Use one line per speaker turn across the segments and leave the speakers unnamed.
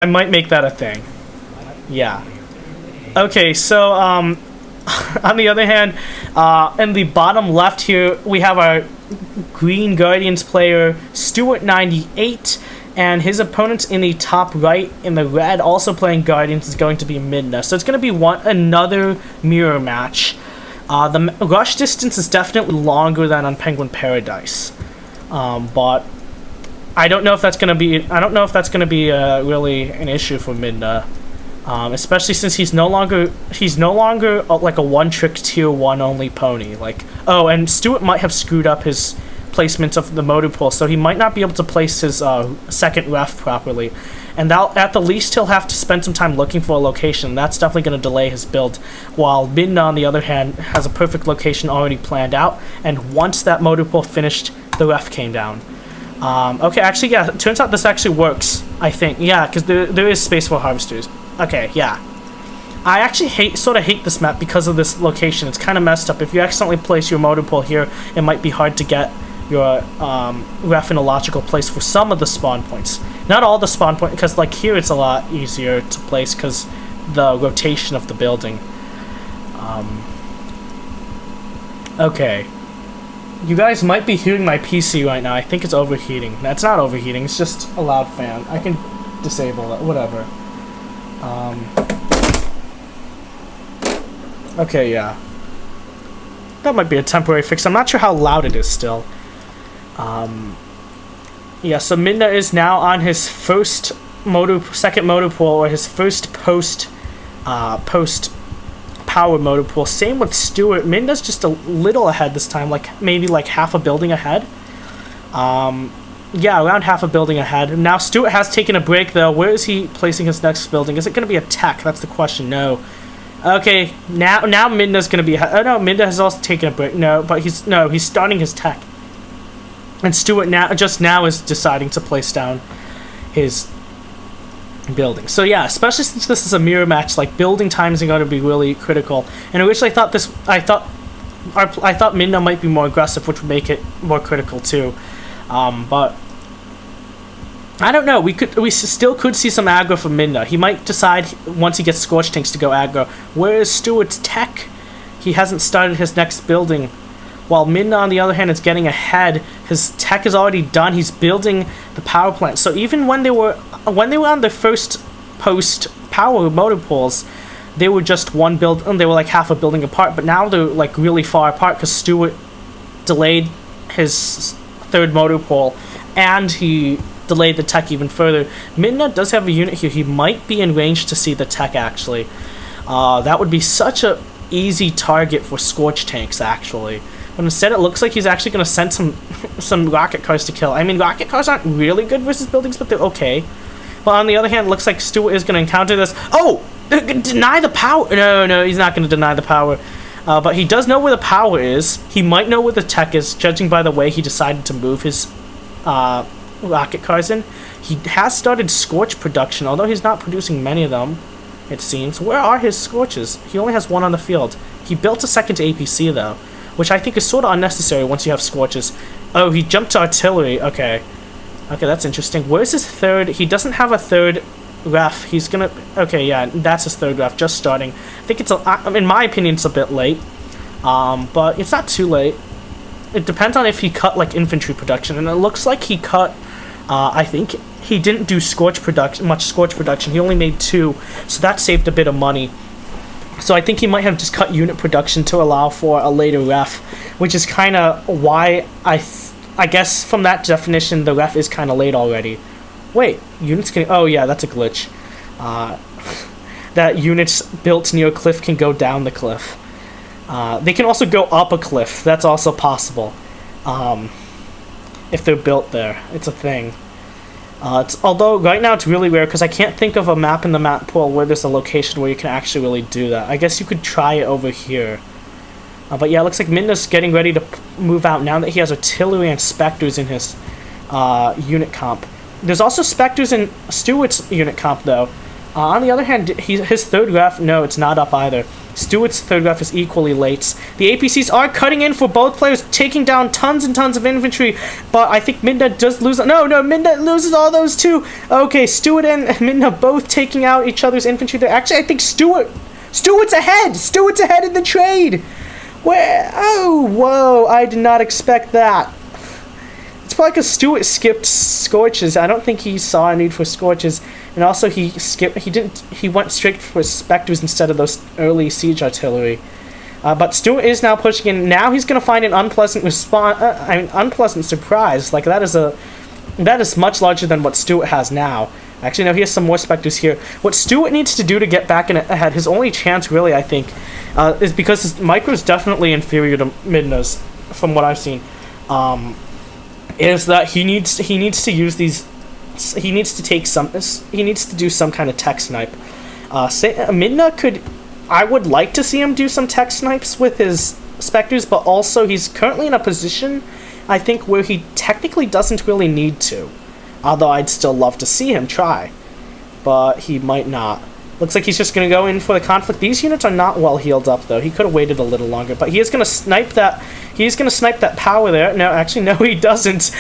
I might make that a thing. Yeah. Okay, so, on the other hand, in the bottom left here, we have our Green Guardians player, Stuart98, and his opponents in the top right, in the red, also playing Guardians, is going to be Midna. So it's going to be another mirror match. The rush distance is definitely longer than on Penguin Paradise, but I don't know if that's going to be. I don't know if that's going to be really an issue for Midna, especially since he's no longer like a one-trick tier 1 only pony. Like, oh, and Stuart might have screwed up his placement of the motor pool, so he might not be able to place his second ref properly, and at the least he'll have to spend some time looking for a location. That's definitely going to delay his build, while Midna, on the other hand, has a perfect location already planned out, and once that motor pool finished, the ref came down. Okay, actually, yeah, it turns out this actually works, I think. Yeah, because there is space for harvesters. Okay, yeah. I actually sort of hate this map because of this location. It's kind of messed up. If you accidentally place your motor pool here, it might be hard to get your ref in a logical place for some of the spawn points. Not all the spawn points, because like here it's a lot easier to place because the rotation of the building. Okay. You guys might be hearing my PC right now. I think it's overheating. That's not overheating, it's just a loud fan. I can disable it, whatever. Okay, yeah. That might be a temporary fix. I'm not sure how loud it is still. Yeah, so Midna is now on his second motor pool, or his first post power motor pool. Same with Stuart. Midna's just a little ahead this time, like maybe like half a building ahead. Yeah, around half a building ahead. Now Stuart has taken a break though. Where is he placing his next building? Is it going to be a tech? That's the question. No. Okay, now Midna's going to be ahead. Oh no, Midna has also taken a break. No, but he's starting his tech. And Stuart just now is deciding to place down his building. So yeah, especially since this is a mirror match, like building times are going to be really critical. And originally I thought Midna might be more aggressive, which would make it more critical too. But I don't know. We still could see some aggro from Midna. He might decide once he gets Scorch Tanks to go aggro. Where is Stuart's tech? He hasn't started his next building. While Midna, on the other hand, is getting ahead. His tech is already done. He's building the power plant. So even when they were on the first post power motor pools, they were just one build, and they were like half a building apart. But now they're like really far apart because Stuart delayed his third motor pool, and he delayed the tech even further. Midna does have a unit here. He might be in range to see the tech actually. That would be such a easy target for Scorch Tanks actually. But instead, it looks like he's actually going to send some rocket cars to kill. I mean, rocket cars aren't really good versus buildings, but they're okay. But on the other hand, it looks like Stuart is going to encounter this. Oh! Deny the power! No, he's not going to deny the power. But he does know where the power is. He might know where the tech is, judging by the way he decided to move his rocket cars in. He has started Scorch production, although he's not producing many of them, it seems. Where are his Scorches? He only has one on the field. He built a second APC, though, which I think is sort of unnecessary once you have Scorches. Oh, he jumped to artillery. Okay, that's interesting. Where's his third? He doesn't have a third ref. He's gonna... Okay, yeah, that's his third ref, just starting. I think it's in my opinion, it's a bit late. But it's not too late. It depends on if he cut, like, infantry production. And it looks like he cut... I think he didn't do much Scorch production. He only made 2, so that saved a bit of money. So I think he might have just cut unit production to allow for a later ref, which is kind of why I guess from that definition the ref is kind of late already. Wait, units can... Oh yeah, that's a glitch. That units built near a cliff can go down the cliff. They can also go up a cliff. That's also possible. If they're built there. It's a thing. Although right now it's really rare because I can't think of a map in the map pool where there's a location where you can actually really do that. I guess you could try it over here. But yeah, it looks like Midna's getting ready to move out now that he has artillery and specters in his unit comp. There's also specters in Stuart's unit comp though. On the other hand, his third ref, no, it's not up either. Stuart's third ref is equally late. The APCs are cutting in for both players, taking down tons and tons of infantry, but I think Minda does lose. No, Minda loses all those too. Okay, Stuart and Minda both taking out each other's infantry there. Actually, I think Stuart's ahead! Stuart's ahead in the trade! Where? Oh, whoa, I did not expect that. It's probably because Stuart skipped Scorches. I don't think he saw a need for Scorches. And also he went straight for Spectres instead of those early siege artillery. But Stuart is now pushing in. Now he's going to find an unpleasant unpleasant surprise. Like, that is much larger than what Stuart has now. Actually, no, he has some more Spectres here. What Stuart needs to do to get back in ahead, his only chance, really, I think, is because his micro is definitely inferior to Midna's, from what I've seen. Is that he needs to use these. He needs to do some kind of tech snipe. Midna could. I would like to see him do some tech snipes with his Spectres, but also he's currently in a position, I think, where he technically doesn't really need to. Although I'd still love to see him try. But he might not. Looks like he's just going to go in for the conflict. These units are not well healed up, though. He could have waited a little longer. But he is going to snipe that. He's going to snipe that power there. No, actually, no, he doesn't.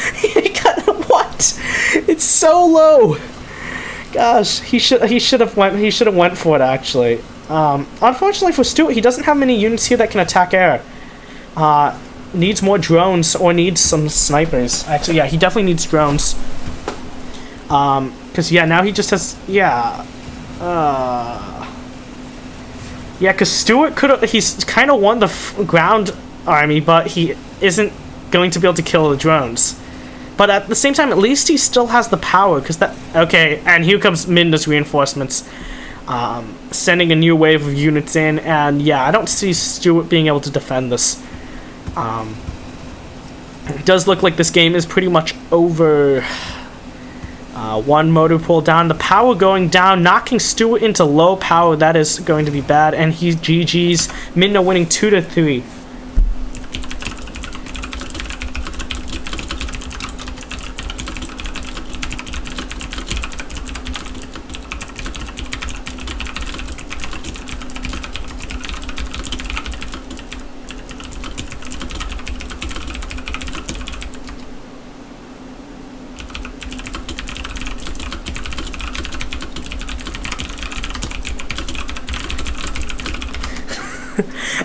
What? It's so low. Gosh, he should have went for it, actually. Unfortunately for Stuart, he doesn't have many units here that can attack air. Needs more drones or needs some snipers. Actually, yeah, he definitely needs drones. Because, yeah, now he just has, yeah, because Stuart he's kind of won the ground army, but he isn't going to be able to kill the drones. But at the same time, at least he still has the power, because okay, and here comes Minda's reinforcements, sending a new wave of units in, and yeah, I don't see Stuart being able to defend this. It does look like this game is pretty much over. One motor pool down, the power going down, knocking Stuart into low power. That is going to be bad, and he's GG's. Minda winning 2-3.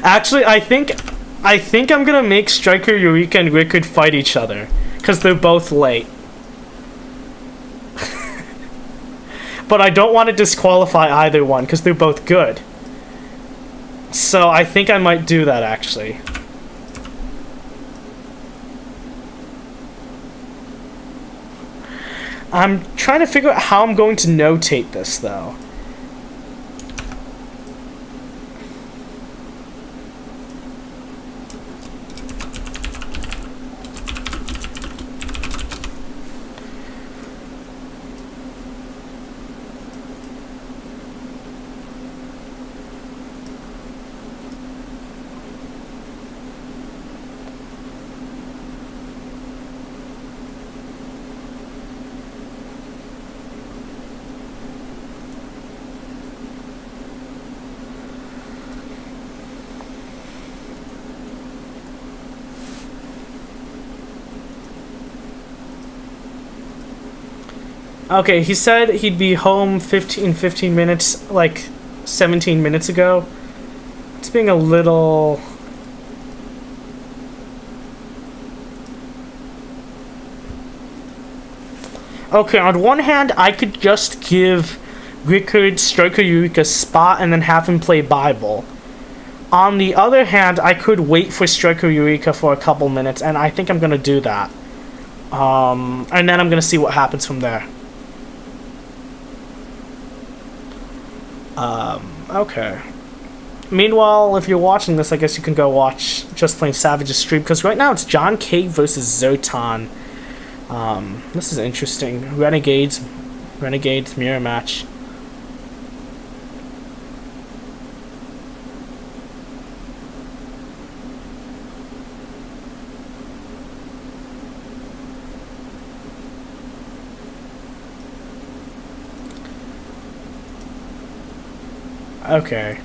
Actually, I think I'm gonna make Striker, Eureka, and Rickard fight each other, because they're both late. But I don't want to disqualify either one, because they're both good. So I think I might do that, actually. I'm trying to figure out how I'm going to notate this, though. Okay, he said he'd be home 15 minutes, like 17 minutes ago. It's being a little... Okay, on one hand, I could just give Rickard Striker Eureka a spot and then have him play Bible. On the other hand, I could wait for Striker Eureka for a couple minutes, and I think I'm going to do that. And then I'm going to see what happens from there. Okay. Meanwhile, if you're watching this, I guess you can go watch Just Plain Savage's stream, because right now it's John K versus Zotan. This is interesting. Renegades mirror match. Okay.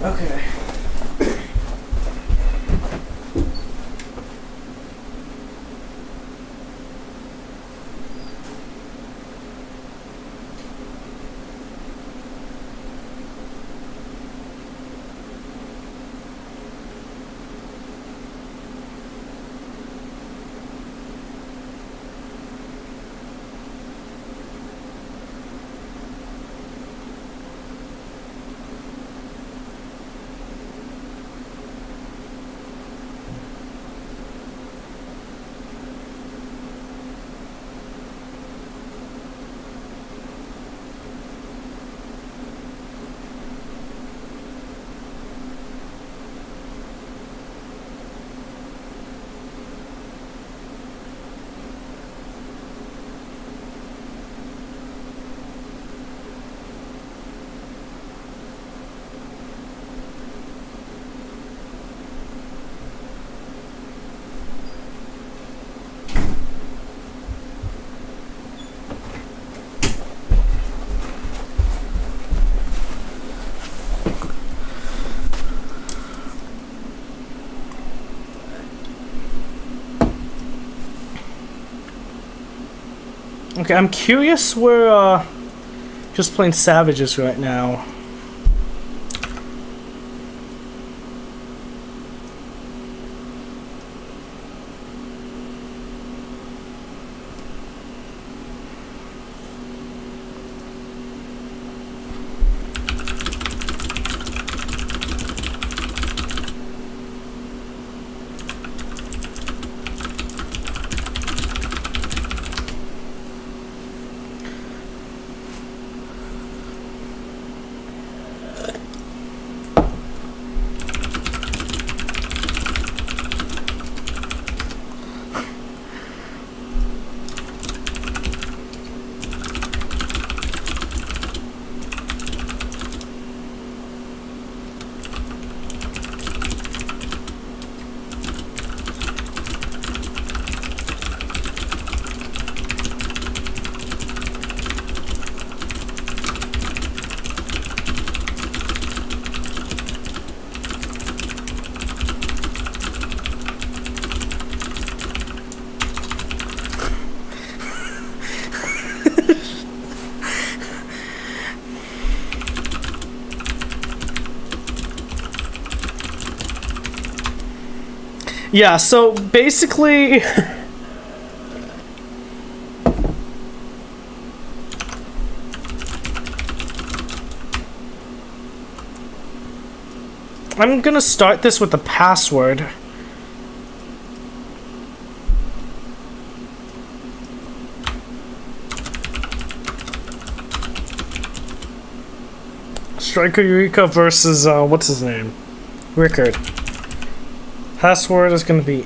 Okay. Okay, I'm curious where, just playing Savages right now. Yeah, so basically I'm gonna start this with the password. Striker Eureka versus, what's his name? Rickard. Password is gonna be...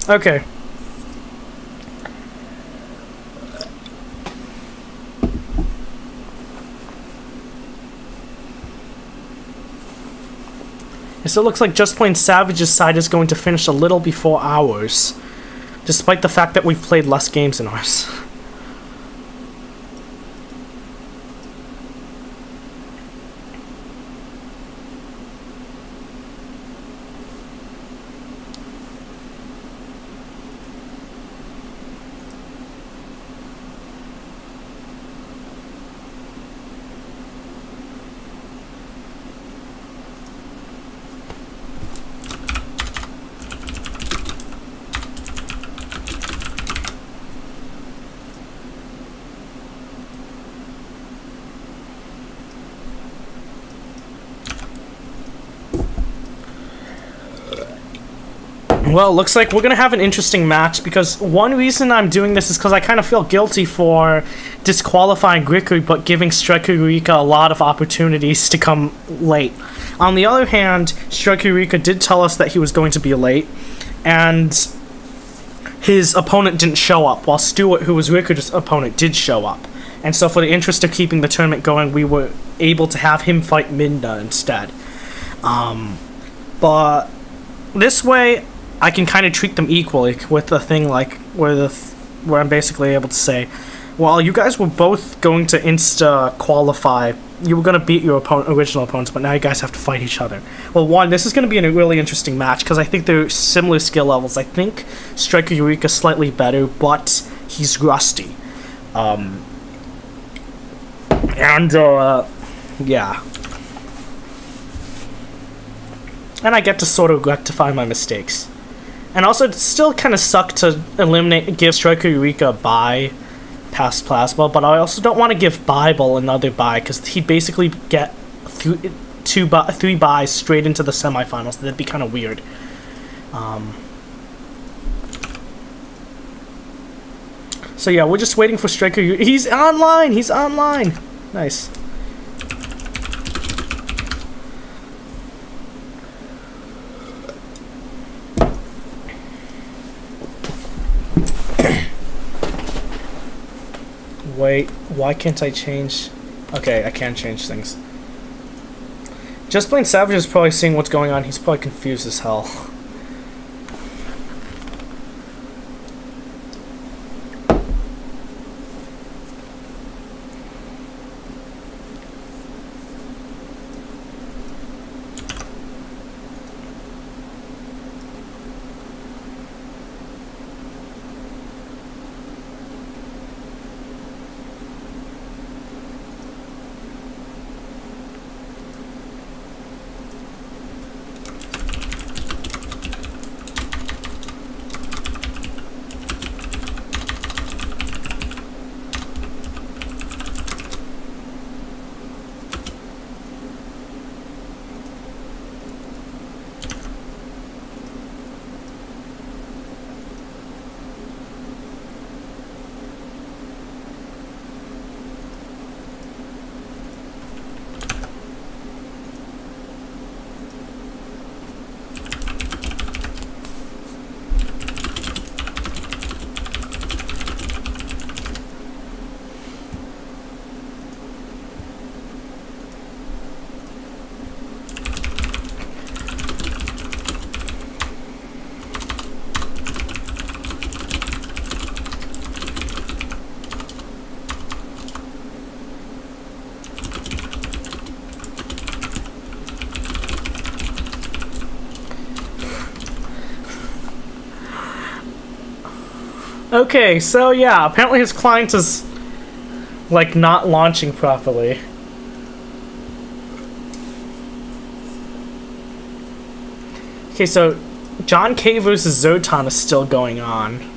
Okay. So it looks like Just Plain Savage's side is going to finish a little before ours, despite the fact that we've played less games than ours. Well, looks like we're gonna have an interesting match, because one reason I'm doing this is because I kind of feel guilty for disqualifying Riku, but giving Striker Eureka a lot of opportunities to come late. On the other hand, Striker Eureka did tell us that he was going to be late, and his opponent didn't show up, while Stuart, who was Riku's opponent, did show up. And so for the interest of keeping the tournament going, we were able to have him fight Minda instead. But this way, I can kind of treat them equally with the thing like where I'm basically able to say, well, you guys were both going to insta qualify. You were going to beat your original opponents, but now you guys have to fight each other. Well, one, this is going to be a really interesting match because I think they're similar skill levels. I think Striker Eureka's slightly better, but he's rusty. Yeah. And I get to sort of rectify my mistakes. And also, it still kind of sucked to give Striker Eureka a bye past Plasma, but I also don't want to give Bible another bye, because he'd basically get three byes straight into the semifinals. That'd be kind of weird. So yeah, we're just waiting for Striker Eureka. He's online! He's online! Nice. Wait, why can't I change? Okay, I can change things. Just Plain Savage is probably seeing what's going on. He's probably confused as hell. Okay, so yeah, apparently his client is, like, not launching properly. Okay, so John K versus Zotan is still going on.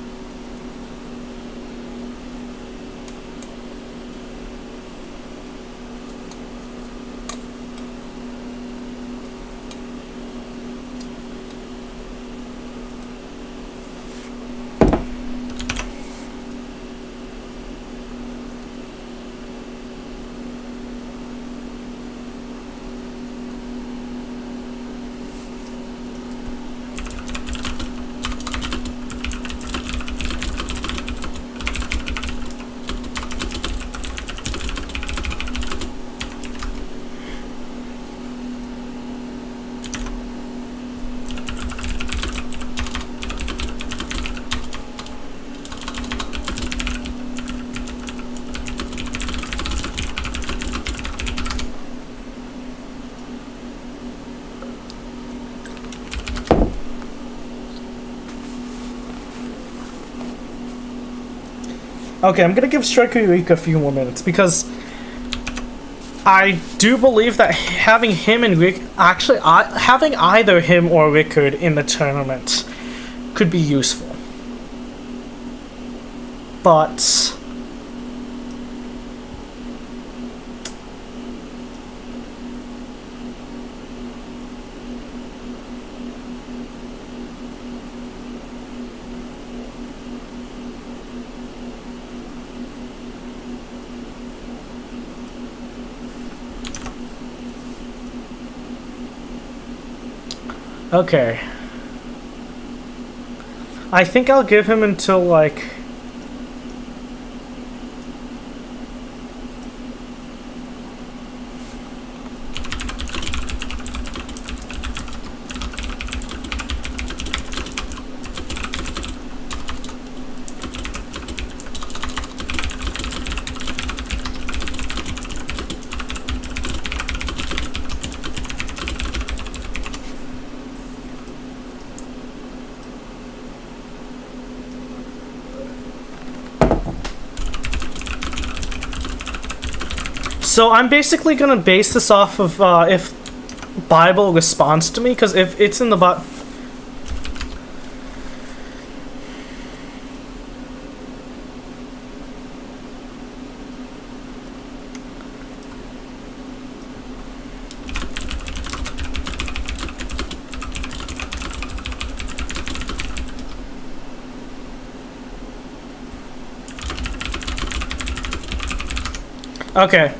Okay, I'm gonna give Striker Eureka a few more minutes, because I do believe that having him and Rick, actually, having either him or Rickard in the tournament could be useful. But Okay. I think I'll give him until, like... So I'm basically gonna base this off of if Bible responds to me, because if it's in the Okay.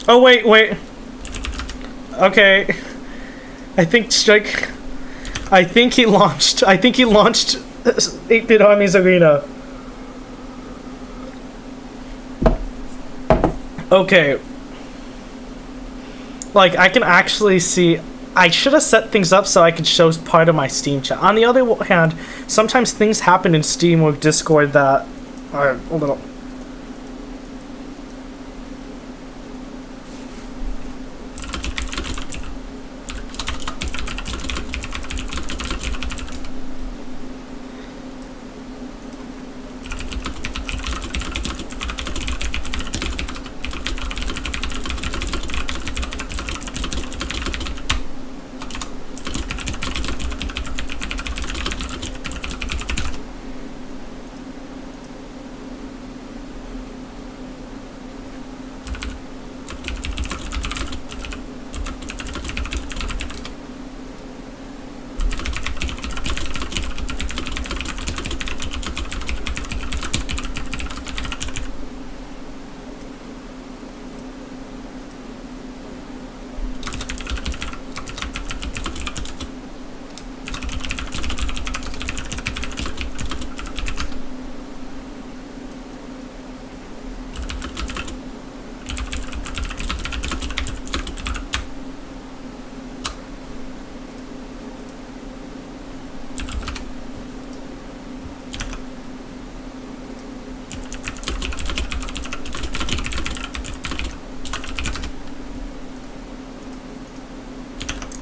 Oh, wait. Okay. I think he launched 8-Bit Armies Arena. Okay. Like, I can actually see... I should have set things up so I could show part of my Steam chat. On the other hand, sometimes things happen in Steam or Discord that are a little...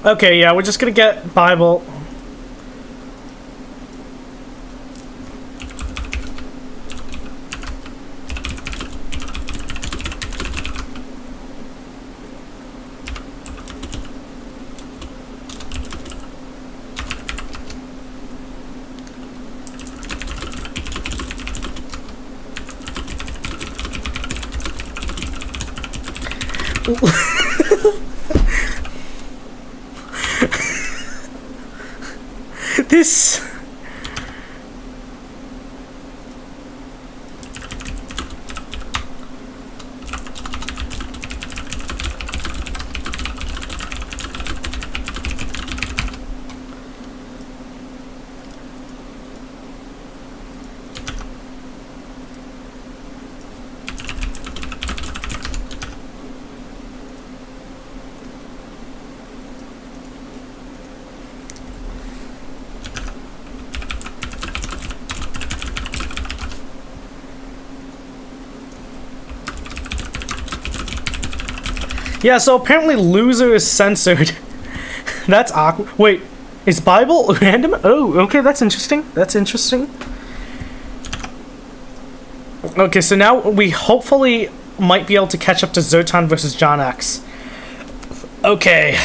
Okay, yeah, we're just gonna get Bible. This... Yeah, so apparently loser is censored. That's awkward. Wait, is Bible random? Oh, okay, that's interesting. That's interesting. Okay, so now we hopefully might be able to catch up to Zerton versus John X. Okay.